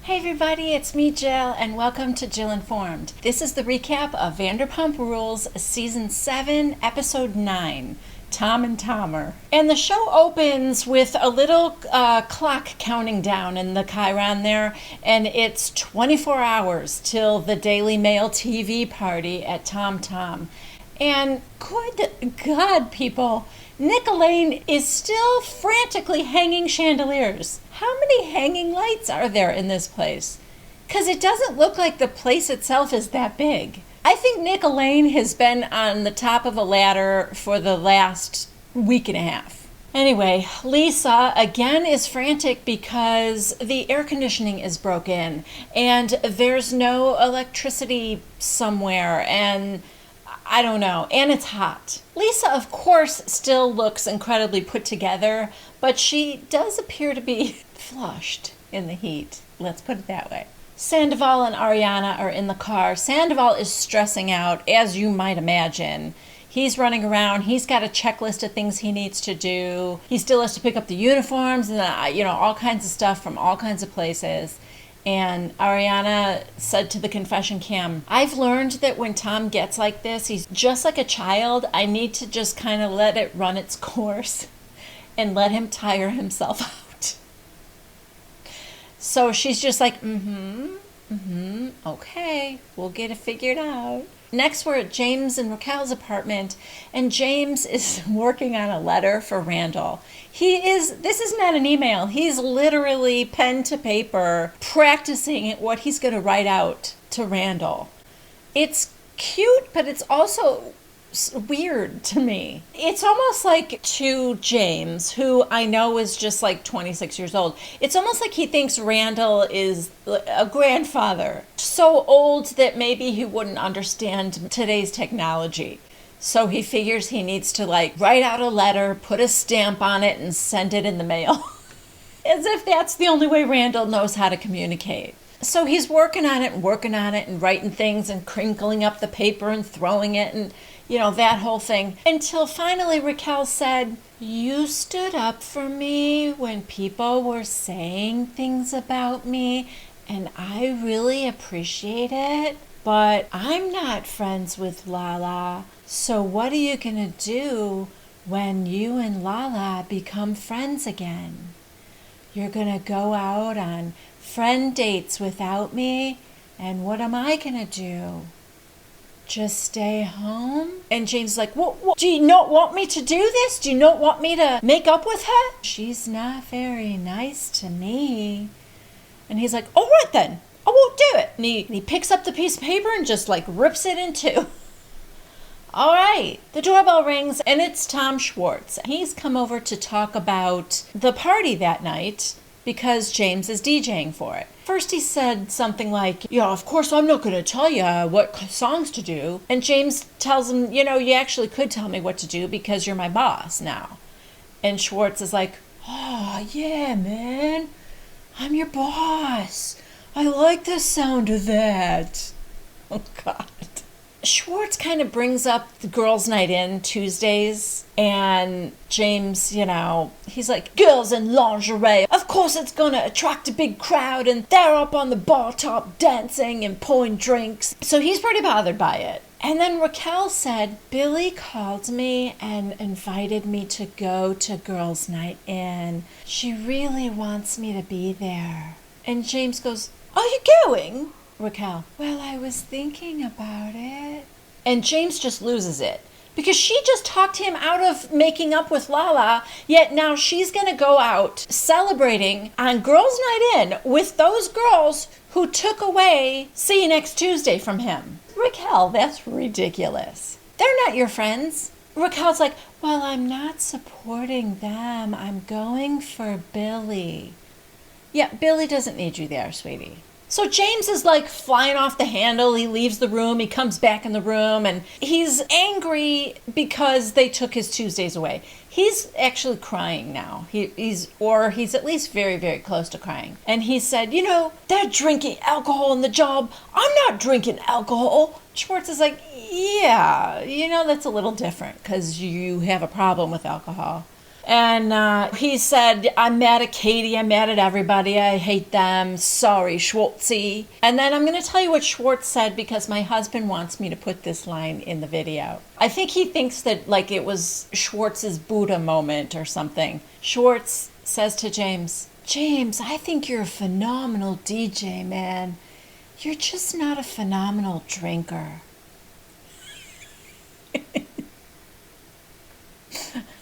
Hey everybody, it's me Jill and welcome to Jill Informed. This is the recap of Vanderpump Rules Season 7, Episode 9, Tom and Tomer. And the show opens with a little clock counting down in the Chiron there, and it's 24 hours till the Daily Mail TV party at Tom Tom. And good God, people, Nick Elaine is still frantically hanging chandeliers. How many hanging lights are there in this place? Because it doesn't look like the place itself is that big. I think Nick Elaine has been on the top of a ladder for the last week and a half. Anyway, Lisa again is frantic because the air conditioning is broken and there's no electricity somewhere and I don't know, and it's hot. Lisa, of course, still looks incredibly put together, but she does appear to be flushed in the heat. Let's put it that way. Sandoval and Ariana are in the car. Sandoval is stressing out, as you might imagine. He's running around. He's got a checklist of things he needs to do. He still has to pick up the uniforms and, all kinds of stuff from all kinds of places. And Ariana said to the confession cam, I've learned that when Tom gets like this, he's just like a child. I need to just kind of let it run its course and let him tire himself out. So she's just like, okay, we'll get it figured out. Next, we're at James and Raquel's apartment, and James is working on a letter for Randall. This is not an email. He's literally pen to paper practicing what he's going to write out to Randall. It's cute, but it's also weird to me. It's almost like to James, who I know is just like 26 years old. It's almost like he thinks Randall is a grandfather, so old that maybe he wouldn't understand today's technology. So he figures he needs to write out a letter, put a stamp on it, and send it in the mail. As if that's the only way Randall knows how to communicate. So he's working on it and writing things and crinkling up the paper and throwing it and that whole thing. Until finally Raquel said, you stood up for me when people were saying things about me, and I really appreciate it. But I'm not friends with Lala. So what are you going to do when you and Lala become friends again? You're going to go out on friend dates without me? And what am I going to do? Just stay home? And James is like, what? Do you not want me to do this? Do you not want me to make up with her? She's not very nice to me. And he's like, all right then, I won't do it. And he picks up the piece of paper and just rips it in two. All right, the doorbell rings and it's Tom Schwartz. He's come over to talk about the party that night because James is DJing for it. First he said something like, yeah, of course I'm not going to tell you what songs to do. And James tells him, you actually could tell me what to do because you're my boss now. And Schwartz is like, oh, yeah, man, I'm your boss. I like the sound of that. Oh, God. Schwartz kind of brings up the girls' night in Tuesdays, and James, he's like, girls in lingerie, of course it's gonna attract a big crowd, and they're up on the bar top dancing and pouring drinks. So he's pretty bothered by it. And then Raquel said, Billy called me and invited me to go to girls' night in. She really wants me to be there. And James goes, are you going? Raquel, well, I was thinking about it. And James just loses it because she just talked him out of making up with Lala, yet now she's going to go out celebrating on Girls' Night In with those girls who took away See You Next Tuesday from him. Raquel, that's ridiculous. They're not your friends. Raquel's like, well, I'm not supporting them. I'm going for Billy. Yeah, Billy doesn't need you there, sweetie. So James is flying off the handle. He leaves the room. He comes back in the room and he's angry because they took his Tuesdays away. He's actually crying now. He's at least very, very close to crying. And he said, they're drinking alcohol in the job. I'm not drinking alcohol. Schwartz is like, yeah, that's a little different because you have a problem with alcohol. And he said, I'm mad at Katie, I'm mad at everybody, I hate them, sorry, Schwartzy. And then I'm going to tell you what Schwartz said because my husband wants me to put this line in the video. I think he thinks that like it was Schwartz's Buddha moment or something. Schwartz says to James, James, I think you're a phenomenal DJ, man. You're just not a phenomenal drinker.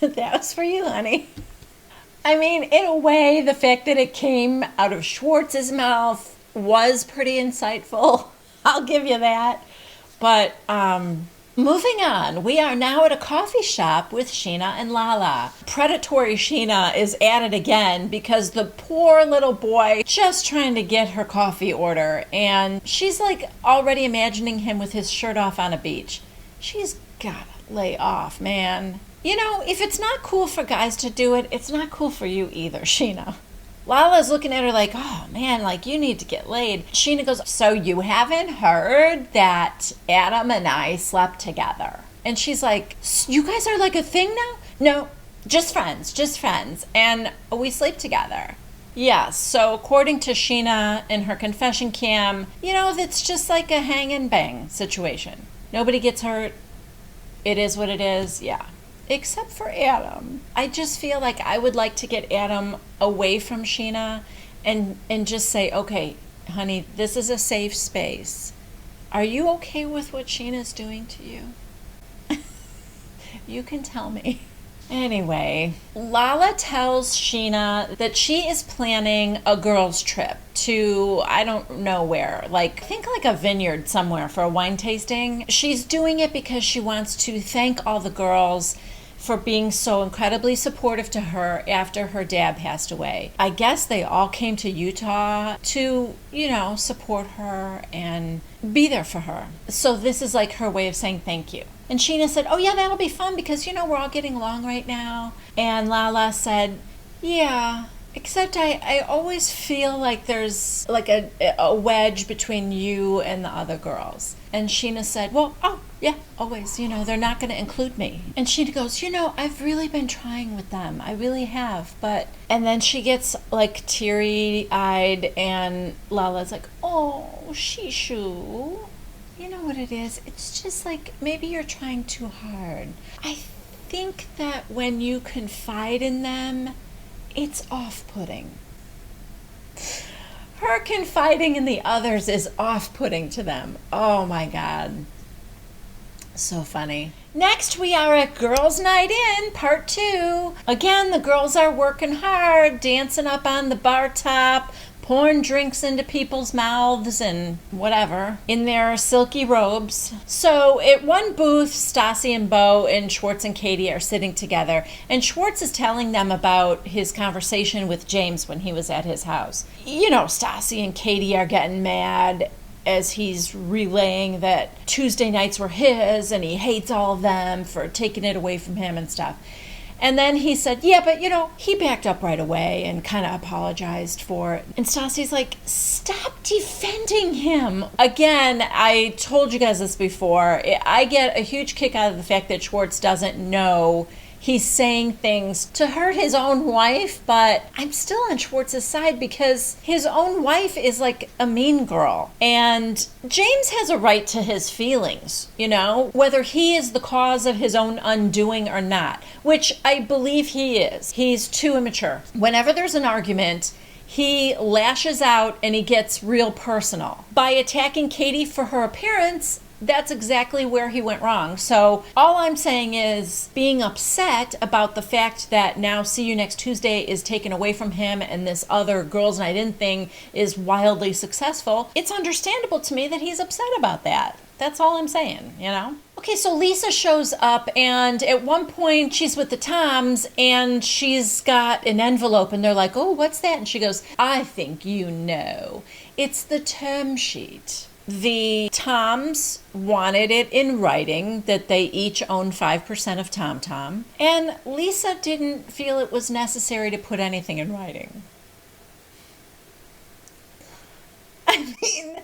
That was for you, honey. I mean, in a way, the fact that it came out of Schwartz's mouth was pretty insightful. I'll give you that. But moving on, we are now at a coffee shop with Scheana and Lala. Predatory Scheana is at it again because the poor little boy just trying to get her coffee order. And she's like already imagining him with his shirt off on a beach. She's gotta lay off, man. You know, if it's not cool for guys to do it, it's not cool for you either, Scheana. Lala's looking at her like, oh man, like you need to get laid. Scheana goes, so you haven't heard that Adam and I slept together? And she's like, you guys are like a thing now? No, just friends. And we sleep together. Yeah, so according to Scheana in her confession cam, you know, it's just like a hang and bang situation. Nobody gets hurt. It is what it is, yeah. Except for Adam. I just feel like I would like to get Adam away from Scheana and just say, okay, honey, this is a safe space. Are you okay with what Sheena's doing to you? You can tell me. Anyway, Lala tells Scheana that she is planning a girls' trip to, I don't know where, like, I think like a vineyard somewhere for a wine tasting. She's doing it because she wants to thank all the girls for being so incredibly supportive to her after her dad passed away. I guess they all came to Utah to, you know, support her and be there for her. So this is like her way of saying thank you. And Scheana said, oh yeah, that'll be fun because, you know, we're all getting along right now. And Lala said, yeah, except I always feel like there's like a wedge between you and the other girls. And Scheana said, well, oh, yeah, always, you know, they're not going to include me. And Scheana goes, you know, I've really been trying with them. I really have. But, and then she gets like teary-eyed and Lala's like, oh, Shishu. You know what it is? It's just like maybe you're trying too hard. I think that when you confide in them, it's off-putting. Her confiding in the others is off-putting to them. Oh my God. So funny. Next, we are at Girls' Night In, Part 2. Again, the girls are working hard, dancing up on the bar top, pouring drinks into people's mouths and whatever in their silky robes. So at one booth, Stassi and Bo and Schwartz and Katie are sitting together, and Schwartz is telling them about his conversation with James when he was at his house. You know, Stassi and Katie are getting mad as he's relaying that Tuesday nights were his and he hates all of them for taking it away from him and stuff. And then he said, yeah, but, you know, he backed up right away and kind of apologized for it. And Stassi's like, stop defending him. Again, I told you guys this before. I get a huge kick out of the fact that Schwartz doesn't know he's saying things to hurt his own wife, but I'm still on Schwartz's side because his own wife is like a mean girl. And James has a right to his feelings, you know, whether he is the cause of his own undoing or not, which I believe he is. He's too immature. Whenever there's an argument, he lashes out and he gets real personal. By attacking Katie for her appearance, that's exactly where he went wrong. So all I'm saying is being upset about the fact that now See You Next Tuesday is taken away from him and this other Girls' Night In thing is wildly successful. It's understandable to me that he's upset about that. That's all I'm saying, you know? Okay, so Lisa shows up and at one point she's with the Toms and she's got an envelope and they're like, oh, what's that? And she goes, I think you know. It's the term sheet. The Toms wanted it in writing that they each own 5% of Tom Tom, and Lisa didn't feel it was necessary to put anything in writing. I mean,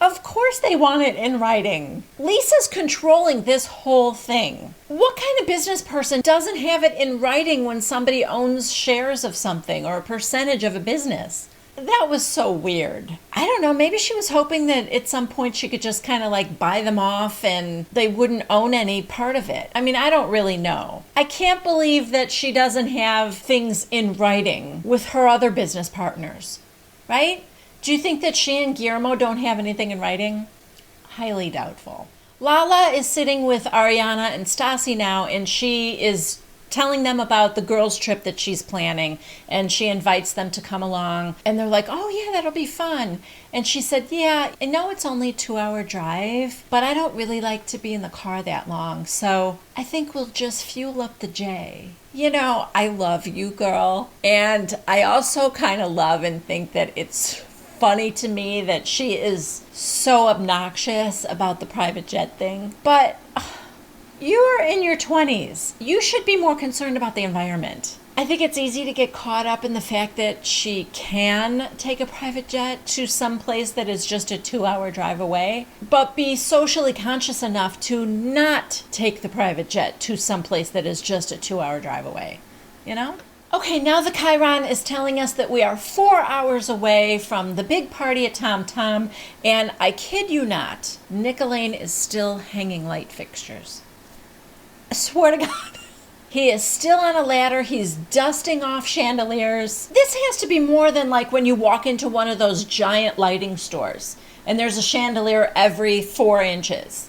Of course they want it in writing. Lisa's controlling this whole thing. What kind of business person doesn't have it in writing when somebody owns shares of something or a percentage of a business? That was so weird. I don't know, maybe she was hoping that at some point she could just kind of like buy them off and they wouldn't own any part of it. I mean, I don't really know. I can't believe that she doesn't have things in writing with her other business partners, right? Do you think that she and Guillermo don't have anything in writing? Highly doubtful. Lala is sitting with Ariana and Stassi now, and she is telling them about the girls' trip that she's planning, and she invites them to come along, and they're like, oh yeah, that'll be fun. And she said, yeah, I know it's only a 2-hour drive, but I don't really like to be in the car that long, so I think we'll just fuel up the J. You know, I love you, girl, and I also kind of love and think that it's funny to me that she is so obnoxious about the private jet thing, but you are in your 20s. You should be more concerned about the environment. I think it's easy to get caught up in the fact that she can take a private jet to some place that is just a 2-hour drive away, but be socially conscious enough to not take the private jet to some place that is just a 2-hour drive away, you know? Okay, now the Chiron is telling us that we are 4 hours away from the big party at Tom Tom, and I kid you not, Nick Elaine is still hanging light fixtures. I swear to God. He is still on a ladder. He's dusting off chandeliers. This has to be more than like when you walk into one of those giant lighting stores and there's a chandelier every 4 inches.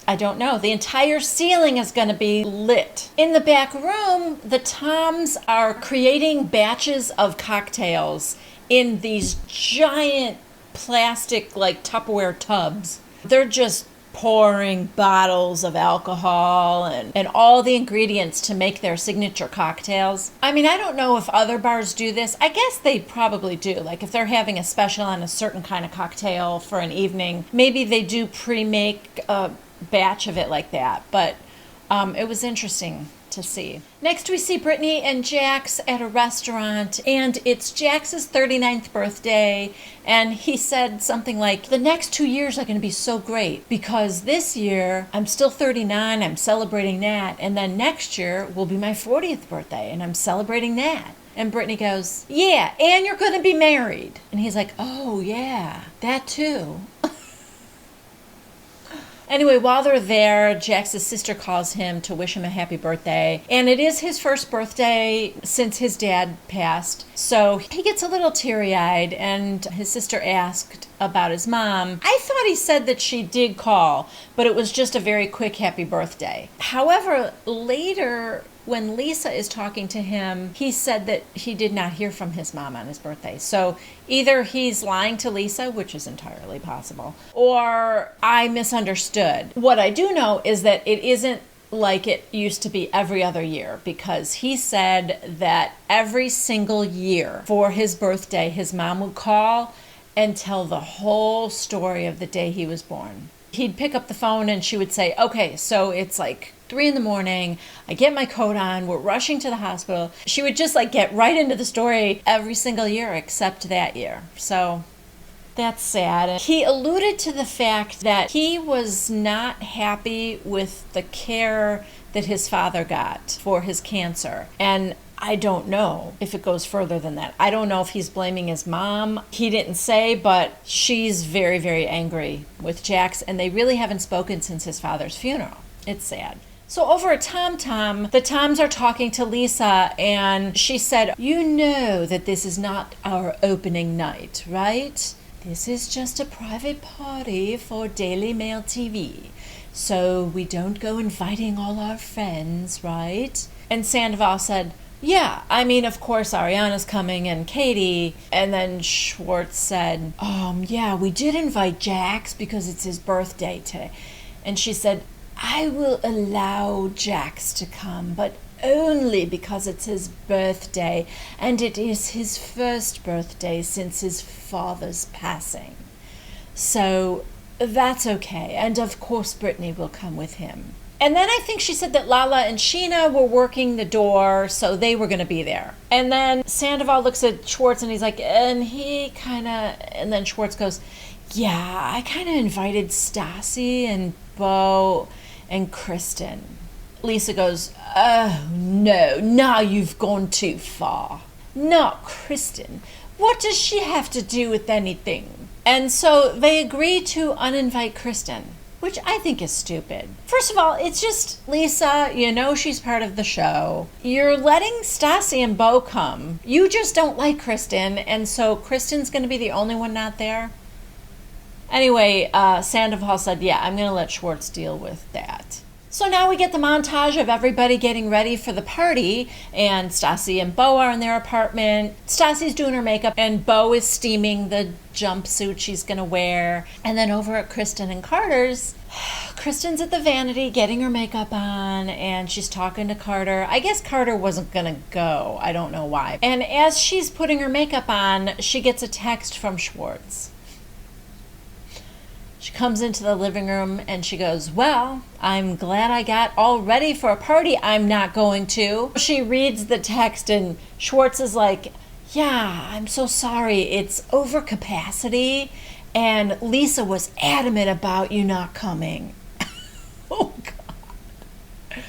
I don't know. The entire ceiling is going to be lit. In the back room, the Toms are creating batches of cocktails in these giant plastic like Tupperware tubs. They're just pouring bottles of alcohol and all the ingredients to make their signature cocktails. I mean, I don't know if other bars do this. I guess they probably do. Like if they're having a special on a certain kind of cocktail for an evening, maybe they do pre-make a batch of it like that. But it was interesting to see. Next we see Brittany and Jax at a restaurant, and it's Jax's 39th birthday, and he said something like, the next 2 years are going to be so great because this year I'm still 39, I'm celebrating that, and then next year will be my 40th birthday and I'm celebrating that. And Brittany goes, yeah, and you're going to be married. And he's like, oh yeah, that too. Anyway, while they're there, Jax's sister calls him to wish him a happy birthday. And it is his first birthday since his dad passed. So he gets a little teary-eyed, and his sister asked about his mom. I thought he said that she did call, but it was just a very quick happy birthday. However, later, when Lisa is talking to him, he said that he did not hear from his mom on his birthday. So either he's lying to Lisa, which is entirely possible, or I misunderstood. What I do know is that it isn't like it used to be every other year, because he said that every single year for his birthday, his mom would call and tell the whole story of the day he was born. He'd pick up the phone and she would say, okay, so it's like 3 a.m, I get my coat on, we're rushing to the hospital. She would just like get right into the story every single year except that year. So that's sad. He alluded to the fact that he was not happy with the care that his father got for his cancer. And I don't know if it goes further than that. I don't know if he's blaming his mom. He didn't say, but she's very, very angry with Jax, and they really haven't spoken since his father's funeral. It's sad. So over at Tom Tom, the Toms are talking to Lisa, and she said, you know that this is not our opening night, right? This is just a private party for Daily Mail TV. So we don't go inviting all our friends, right? And Sandoval said, yeah, I mean, of course, Ariana's coming and Katie. And then Schwartz said, yeah, we did invite Jax because it's his birthday today. And she said, I will allow Jax to come, but only because it's his birthday, and it is his first birthday since his father's passing. So that's okay. And of course, Brittany will come with him. And then I think she said that Lala and Sheena were working the door, so they were going to be there. And then Sandoval looks at Schwartz and he's like, and then Schwartz goes, yeah, I kind of invited Stassi and Bo and Kristen. Lisa goes, oh no, now you've gone too far. Not Kristen. What does she have to do with anything? And so they agree to uninvite Kristen, which I think is stupid. First of all, it's just Lisa, you know she's part of the show. You're letting Stassi and Bo come. You just don't like Kristen, and so Kristen's going to be the only one not there. Anyway, Sandoval said, yeah, I'm going to let Schwartz deal with that. So now we get the montage of everybody getting ready for the party, and Stassi and Bo are in their apartment. Stassi's doing her makeup, and Bo is steaming the jumpsuit she's going to wear. And then over at Kristen and Carter's, Kristen's at the vanity getting her makeup on, and she's talking to Carter. I guess Carter wasn't going to go. I don't know why. And as she's putting her makeup on, she gets a text from Schwartz. She comes into the living room and she goes, well, I'm glad I got all ready for a party I'm not going to. She reads the text and Schwartz is like, yeah, I'm so sorry. It's over capacity. And Lisa was adamant about you not coming. Oh, God.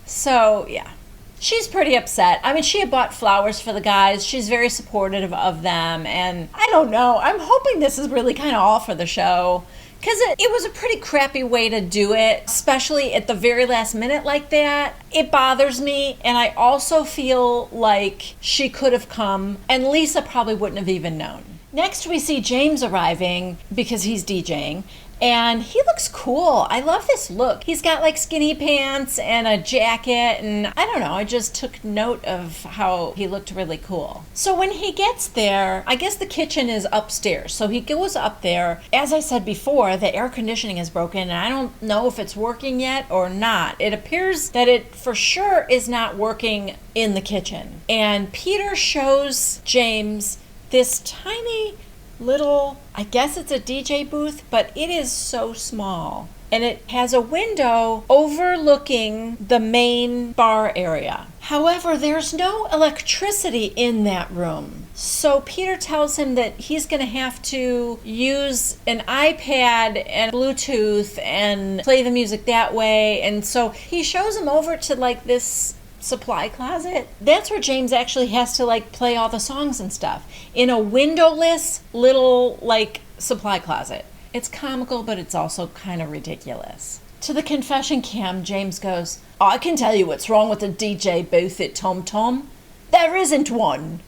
So, yeah. She's pretty upset. I mean, she had bought flowers for the guys. She's very supportive of them. And I don't know. I'm hoping this is really kind of all for the show. Because it was a pretty crappy way to do it, especially at the very last minute like that. It bothers me, and I also feel like she could have come, and Lisa probably wouldn't have even known. Next, we see James arriving because he's DJing, and he looks cool. I love this look. He's got like skinny pants and a jacket, and I don't know, I just took note of how he looked really cool. So when he gets there, I guess the kitchen is upstairs. So he goes up there. As I said before, the air conditioning is broken, and I don't know if it's working yet or not. It appears that it for sure is not working in the kitchen. And Peter shows James this tiny little, I guess it's a DJ booth, but it is so small. And it has a window overlooking the main bar area. However, there's no electricity in that room. So Peter tells him that he's going to have to use an iPad and Bluetooth and play the music that way. And so he shows him over to like this supply closet. That's where James actually has to like play all the songs and stuff in a windowless little like supply closet. It's comical, but it's also kind of ridiculous. To the confession cam, James goes, I can tell you what's wrong with the DJ booth at Tom Tom. There isn't one.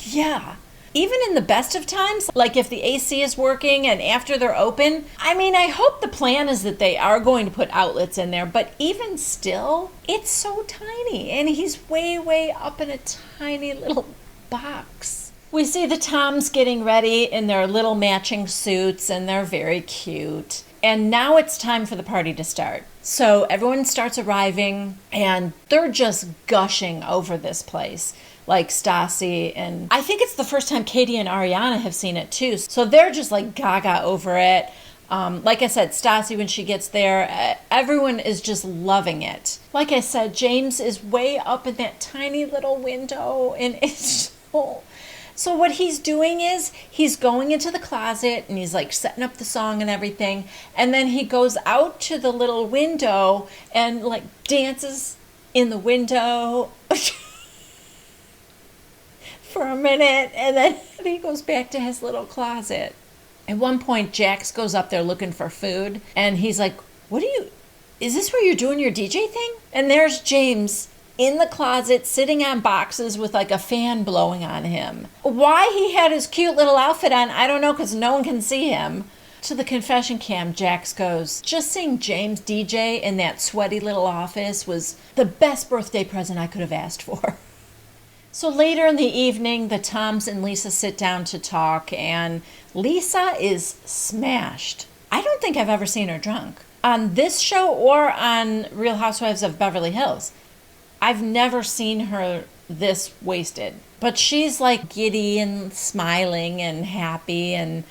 Yeah. Even in the best of times, like if the AC is working and after they're open, I mean, I hope the plan is that they are going to put outlets in there, but even still, it's so tiny, and he's way, way up in a tiny little box. We see the Toms getting ready in their little matching suits, and they're very cute. And now it's time for the party to start. So everyone starts arriving, and they're just gushing over this place. Like Stassi, and I think it's the first time Katie and Ariana have seen it too. So they're just like gaga over it. Like I said, Stassi, when she gets there, everyone is just loving it. Like I said, James is way up in that tiny little window, and it's so what he's doing is he's going into the closet and he's like setting up the song and everything. And then he goes out to the little window and like dances in the window for a minute, and then he goes back to his little closet. At one point, Jax goes up there looking for food, and he's like, is this where you're doing your DJ thing? And there's James in the closet sitting on boxes with like a fan blowing on him. Why he had his cute little outfit on, I don't know, because no one can see him. To the confession cam, Jax goes, just seeing James DJ in that sweaty little office was the best birthday present I could have asked for. So later in the evening, the Toms and Lisa sit down to talk, and Lisa is smashed. I don't think I've ever seen her drunk. On this show or on Real Housewives of Beverly Hills, I've never seen her this wasted. But she's like giddy and smiling and happy, and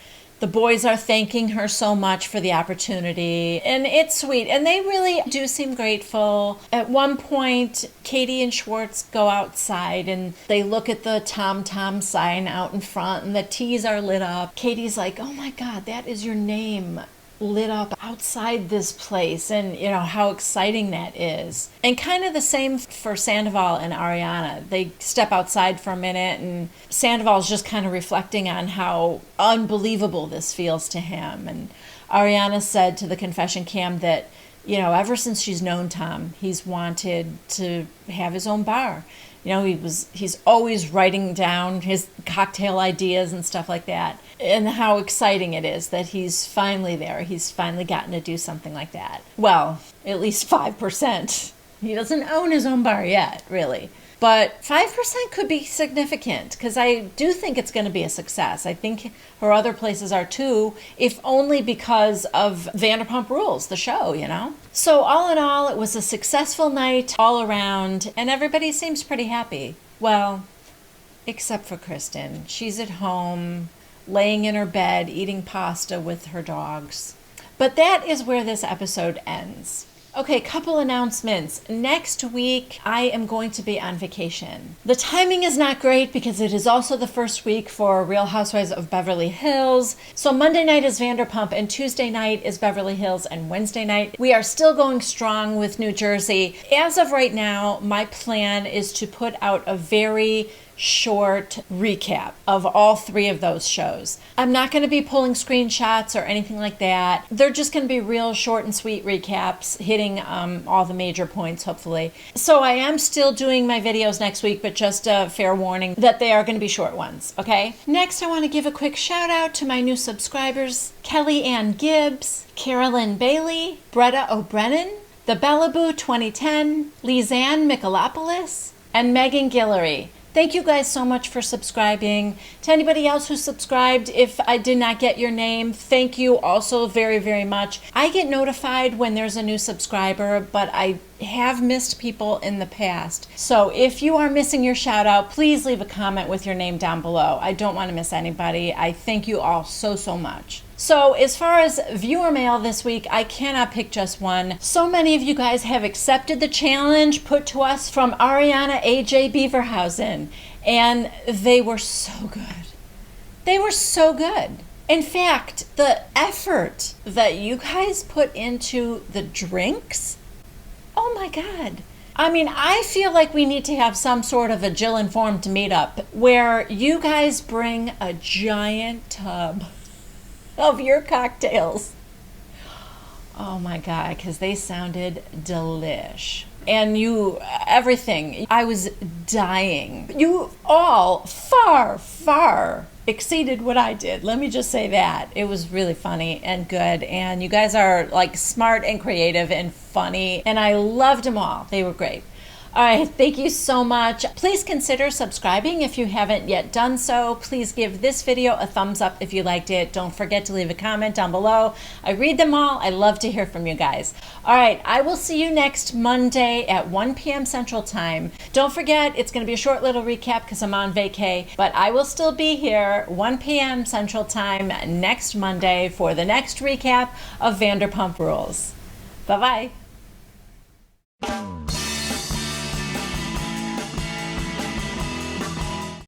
The boys are thanking her so much for the opportunity, and it's sweet, and they really do seem grateful. At one point, Katie and Schwartz go outside and they look at the Tom Tom sign out in front, and the T's are lit up. Katie's like, oh my God, that is your name lit up outside this place, and you know how exciting that is. And kind of the same for Sandoval and Ariana. They step outside for a minute, and Sandoval's just kind of reflecting on how unbelievable this feels to him. And Ariana said to the confession cam that, you know, ever since she's known Tom, he's wanted to have his own bar. You know, he's always writing down his cocktail ideas and stuff like that. And how exciting it is that he's finally there. He's finally gotten to do something like that. Well, at least 5%. He doesn't own his own bar yet, really. But 5% could be significant, because I do think it's going to be a success. I think her other places are too, if only because of Vanderpump Rules, the show, you know? So all in all, it was a successful night all around, and everybody seems pretty happy. Well, except for Kristen. She's at home, laying in her bed, eating pasta with her dogs. But that is where this episode ends. Okay, couple announcements. Next week, I am going to be on vacation. The timing is not great because it is also the first week for Real Housewives of Beverly Hills. So Monday night is Vanderpump, and Tuesday night is Beverly Hills, and Wednesday night we are still going strong with New Jersey. As of right now, my plan is to put out a very short recap of all three of those shows. I'm not going to be pulling screenshots or anything like that. They're just going to be real short and sweet recaps, hitting all the major points, hopefully. So I am still doing my videos next week, but just a fair warning that they are going to be short ones, okay? Next, I want to give a quick shout out to my new subscribers, Kelly Ann Gibbs, Carolyn Bailey, Bretta O'Brennan, The Bellaboo 2010, Lizanne Michelopoulos, and Megan Guillory. Thank you guys so much for subscribing. To anybody else who subscribed, if I did not get your name, thank you also very, very much. I get notified when there's a new subscriber, but I have missed people in the past. So if you are missing your shout out, please leave a comment with your name down below. I don't want to miss anybody. I thank you all so, so much. So as far as viewer mail this week, I cannot pick just one. So many of you guys have accepted the challenge put to us from Ariana AJ Beaverhausen, and they were so good. They were so good. In fact, the effort that you guys put into the drinks, oh my God. I mean, I feel like we need to have some sort of a Jill-informed meetup where you guys bring a giant tub of your cocktails. Oh my God, because they sounded delish. And everything. I was dying. You all far, far exceeded what I did. Let me just say that. It was really funny and good. And you guys are like smart and creative and funny. And I loved them all. They were great. All right, thank you so much. Please consider subscribing if you haven't yet done so. Please give this video a thumbs up if you liked it. Don't forget to leave a comment down below. I read them all. I love to hear from you guys. All right, I will see you next Monday at 1 p.m. Central Time. Don't forget, it's going to be a short little recap because I'm on vacay, but I will still be here 1 p.m. Central Time next Monday for the next recap of Vanderpump Rules. Bye-bye.